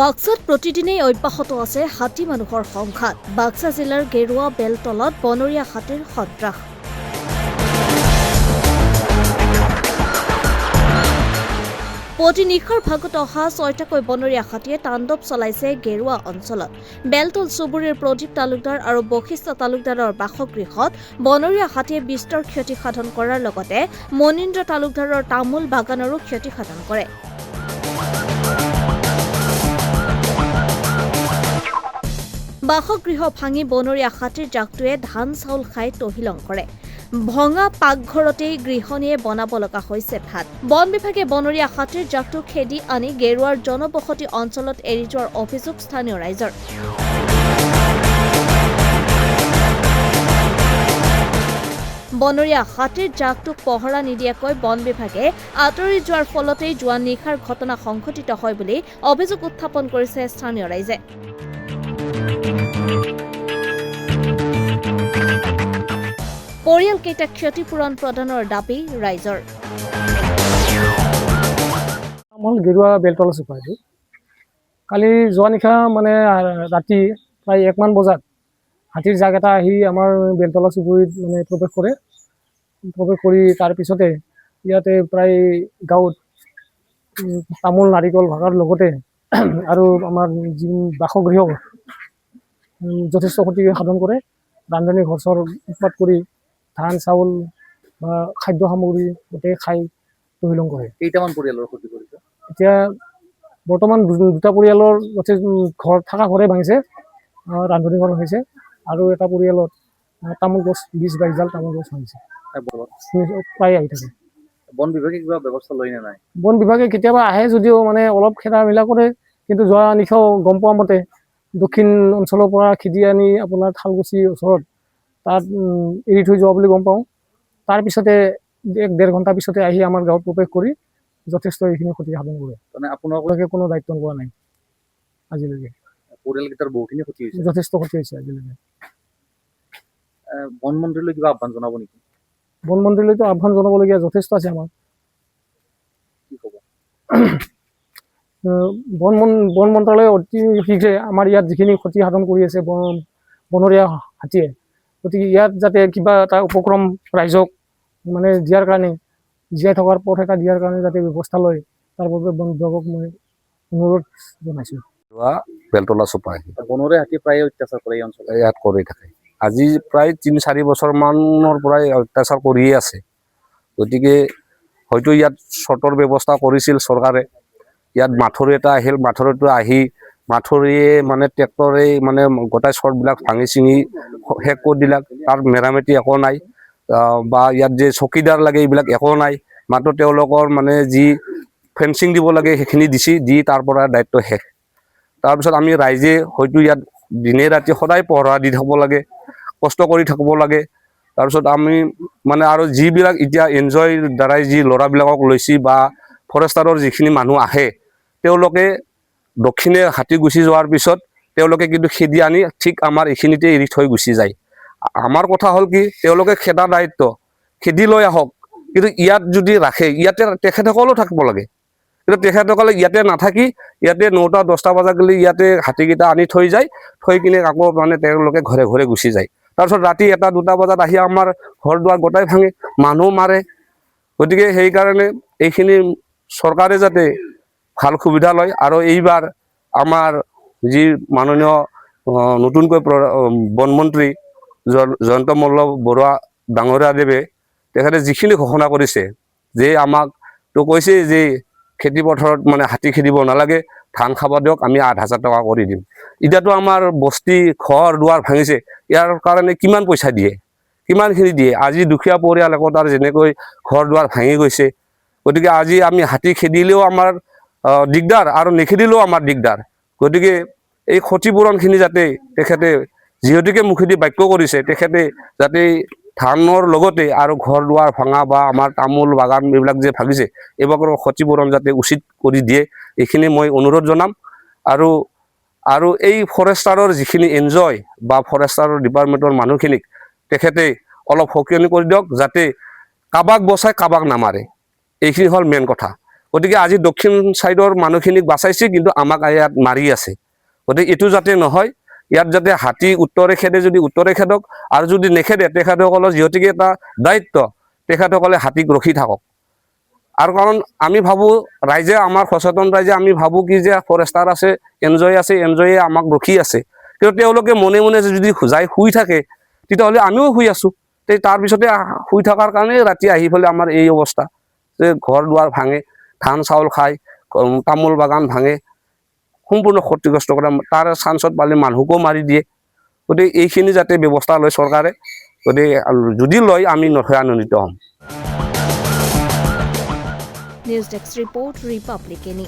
বাক্সাত প্ৰতিদিনেই অব্যাহত আছে হাতী মানুহৰ সংঘাত। বাক্সা জিলাৰ গেৰুৱা বেলতলত বনৰীয়া হাতীৰ সন্ত্ৰাস। প্ৰতি নিশাৰ ভাগত অহা ৬টাকৈ বনৰীয়া হাতীয়ে তাণ্ডৱ চলাইছে গেৰুৱা অঞ্চলত। বেলতল চুবুৰীৰ প্ৰদীপ তালুকদাৰ আৰু বশিষ্ঠ তালুকদাৰৰ বাসগৃহত বনৰীয়া হাতীয়ে বিস্তৰ ক্ষতি সাধন কৰাৰ লগতে মনীন্দ্ৰ তালুকদাৰৰ তামোল বাগানৰো ক্ষতি সাধন কৰে। বাসগৃহ ভাঙি বনৰীয়া হাতীৰ জাকটোৱে ধান চাউল খাই তহিলং কৰে। ভঙা পাকঘৰতেই গৃহণীয়ে বনাব লগা হৈছে ভাত। বন বিভাগে বনৰীয়া হাতীৰ জাকটো খেদি আনি গেৰুৱাৰ জনবসতি অঞ্চলত এৰি যোৱাৰ অভিযোগ স্থানীয় ৰাইজৰ। বনৰীয়া হাতীৰ জাকটোক পহৰা নিদিয়াকৈ বন বিভাগে আঁতৰি যোৱাৰ ফলতেই যোৱা নিশাৰ ঘটনা সংঘটিত হয় বুলি অভিযোগ উত্থাপন কৰিছে স্থানীয় ৰাইজে। পৰিয়ালকেইটাক ক্ষতিপূৰণ প্ৰদানৰ দাবী ৰাইজৰ। গেৰুৱা বেলতল চুপাইছো কালি যোৱা নিশা মানে ৰাতি প্ৰায় 1মান বজাত হাতীৰ জাক এটা আহি আমাৰ বেলতলা চুবুৰীত মানে প্ৰৱেশ কৰি তাৰপিছতে ইয়াতে প্ৰায় গাঁৱত তামোল নাৰিকল ভাগাৰ লগতে আৰু আমাৰ যি বাসগৃহ যথেষ্ট ক্ষতি সাধন কৰে। ৰান্ধনী ঘৰ উৎপাত কৰি ধান চাউল বা খাদ্য সামগ্ৰী গোটেই খাই তহিলং কৰে। কেইটামান পৰিয়ালৰ ক্ষতি কৰিছে? এতিয়া বৰ্তমান দুটা পৰিয়ালৰ ঘৰ থকা ঘৰে ভাঙিছে, ৰান্ধনী ঘৰ ভাঙিছে, আৰু এটা পৰিয়ালত তামোল গছ 20-22 ডাল তামোল গছ ভাঙিছে। প্ৰায় আহি থাকে। বন বিভাগে কিবা ব্যৱস্থা লয় নে নাই? বন বিভাগে কেতিয়াবা আহে যদিও মানে অলপ খেদা মেলা কৰে, কিন্তু যোৱা নিশাও গম পোৱা মতে দক্ষিণ অঞ্চলৰ পৰা খেদি আনি আপোনাৰ থালকুছিৰ ওচৰত তাত এৰি থৈ যোৱা বুলি গম পাওঁ। তাৰপিছতে 1-1.5 ঘণ্টা পিছতে আহি আমাৰ গাঁৱত প্ৰৱেশ কৰি যথেষ্ট এইখিনি ক্ষতি সাধন কৰে। মানে আপোনালোকে কোনো দায়িত্ব লোৱা নাই আজিলৈকে। পৰিয়ালকেইটাৰ বহুখিনি ক্ষতি হৈছে, যথেষ্ট ক্ষতি হৈছে আজিলৈকে। বন মন্ত্ৰীলৈ কিবা আহ্বান জনাব নেকি? বন মন্ত্ৰীলৈতো আহ্বান জনাবলগীয়া যথেষ্ট আছে আমাৰ। কি ক'ব? বন মন্ত্ৰালয়ে অতি শীঘ্ৰে আমাৰ ইয়াত যিখিনি ক্ষতি সাধন কৰি আছে বনৰীয়া হাতীয়ে, গতিকে ইয়াত যাতে কিবা এটা উপক্ৰম ৰাইজক মানে দিয়াৰ কাৰণে, জীয়াই থকাৰ পথ এটা দিয়াৰ কাৰণে যাতে ব্যৱস্থা লয়, তাৰ বাবে বন বিভাগক মই অনুৰোধ জনাইছোঁ। বেলতলা চুপাই বনৰীয়া হাতী প্ৰায় অত্যাচাৰ কৰে এই অঞ্চলত। ইয়াত কৰি থাকে। আজি প্ৰায় 3-4 বছৰমানৰ পৰাই অত্যাচাৰ কৰিয়ে আছে। গতিকে হয়তো ইয়াত চৰ্তৰ ব্যৱস্থা কৰিছিল চৰকাৰে। ইয়াত মাথৰি এটা আহিল, মাথৰিটো আহি মাথৰিয়ে মানে ট্ৰেক্টৰে মানে গোটাই চৰ্টবিলাক ভাঙি চিঙি শেষ কৰি দিলাক। তাৰ মেৰামতি একো নাই, বা ইয়াত যে চকীদাৰ লাগে এইবিলাক একো নাই। মাত্ৰ তেওঁলোকৰ মানে যি ফেঞ্চিং দিব লাগে সেইখিনি দি তাৰ পৰা দায়িত্ব শেষ। তাৰপিছত আমি ৰাইজে হয়তো ইয়াত দিনে ৰাতি সদায় পহৰা দি থাকিব লাগে, কষ্ট কৰি থাকিব লাগে। তাৰপিছত আমি মানে আৰু যিবিলাক এতিয়া এনজয়ৰ দ্বাৰাই যি ল'ৰাবিলাকক লৈছি বা ফৰেষ্টাৰৰ যিখিনি মানুহ আহে, তেওঁলোকে দক্ষিণে হাতী গুচি যোৱাৰ পিছত তেওঁলোকে কিন্তু খেদি আনি ঠিক আমাৰ এইখিনিতে এৰি থৈ গুচি যায়। আমাৰ কথা হ'ল কি, তেওঁলোকে খেদা দায়িত্ব খেদি লৈ আহক, কিন্তু ইয়াত যদি ৰাখে ইয়াতে তেখেতসকলেও থাকিব লাগে। কিন্তু তেখেতসকলে ইয়াতে নাথাকি ইয়াতে 9টা-10টা বজাত গ'লে ইয়াতে হাতীকেইটা আনি থৈ যায়, থৈ কিনে আকৌ মানে তেওঁলোকে ঘৰে ঘৰে গুচি যায়। তাৰপিছত ৰাতি 1-2টা বজাত আহি আমাৰ ঘৰ দুৱাৰ গোটাই ভাঙে, মানুহ মাৰে। গতিকে সেইকাৰণে এইখিনি চৰকাৰে যাতে ভাল সুবিধা লয়, আৰু এইবাৰ আমাৰ যি মাননীয় নতুনকৈ বনমন্ত্ৰী জয়ন্ত মল্ল বৰুৱা ডাঙৰীয়াদেৱে তেখেতে যিখিনি ঘোষণা কৰিছে, যে আমাক তো কৈছে যে খেতি পথাৰত মানে হাতী খেদিব নালাগে, ধান খাব দিয়ক, আমি 8,000 টকা কৰি দিম। এতিয়াতো আমাৰ বস্তি ঘৰ দুৱাৰ ভাঙিছে, ইয়াৰ কাৰণে কিমান পইচা দিয়ে, কিমানখিনি দিয়ে? আজি দুখীয়া পৰিয়াল একোটাৰ যেনেকৈ ঘৰ দুৱাৰ ভাঙি গৈছে। গতিকে আজি আমি হাতী খেদিলেও আমাৰ দিগদাৰ, আৰু নেখেদিলেও আমাৰ দিগদাৰ। গতিকে এই ক্ষতিপূৰণখিনি যাতে তেখেতে যিহেতুকে মুখেদি বাক্য কৰিছে, তেখেতে যাতে ধানৰ লগতে আৰু ঘৰ দুৱাৰ ভঙা বা আমাৰ তামোল বাগান এইবিলাক যে ভাগিছে, এইবিলাকৰ ক্ষতিপূৰণ যাতে উচিত কৰি দিয়ে, এইখিনি মই অনুৰোধ জনাম। আৰু এই ফৰেষ্টাৰৰ যিখিনি এনজয় বা ফৰেষ্টাৰৰ ডিপাৰ্টমেণ্টৰ মানুহখিনিক তেখেতে অলপ সকিয়নি কৰি দিয়ক, যাতে কাবাক বচাই কাবাক নামাৰে। এইখিনি হ'ল মেইন কথা। গতিকে আজি দক্ষিণ ছাইডৰ মানুহখিনিক বাচাইছে কিন্তু আমাক ইয়াত মাৰি আছে গতিকে এইটো যাতে নহয় ইয়াত যাতে হাতী উত্তৰে খেদে যদি উত্তৰে খেদক আৰু যদি নেখেদে তেখেতসকলৰ যিহেতুকে এটা দায়িত্ব তেখেতসকলে হাতীক ৰখি থাকক আৰু কাৰণ আমি ভাবোঁ ৰাইজে আমাৰ সচেতন ৰাইজে আমি ভাবোঁ কি যে ফৰেষ্টাৰ আছে এনজয়ে আমাক ৰখি আছে কিন্তু তেওঁলোকে মনে মনে যদি যাই শুই থাকে তেতিয়াহ'লে আমিও শুই আছোঁ তাৰপিছতে শুই থকাৰ কাৰণে ৰাতি আহি পেলাই আমাৰ এই অৱস্থা যে ঘৰ দুৱাৰ ভাঙে ধান চাউল খায় তামোল বাগান ভাঙে সম্পূৰ্ণ ক্ষতিগ্ৰস্ত কৰে তাৰ চান্সত পালে মানুহকো মাৰি দিয়ে গতিকে এইখিনি যাতে ব্যৱস্থা লয় চৰকাৰে গতিকে যদি লয় আমি নথৈ আনন্দিত হ'ম news desk report Republic any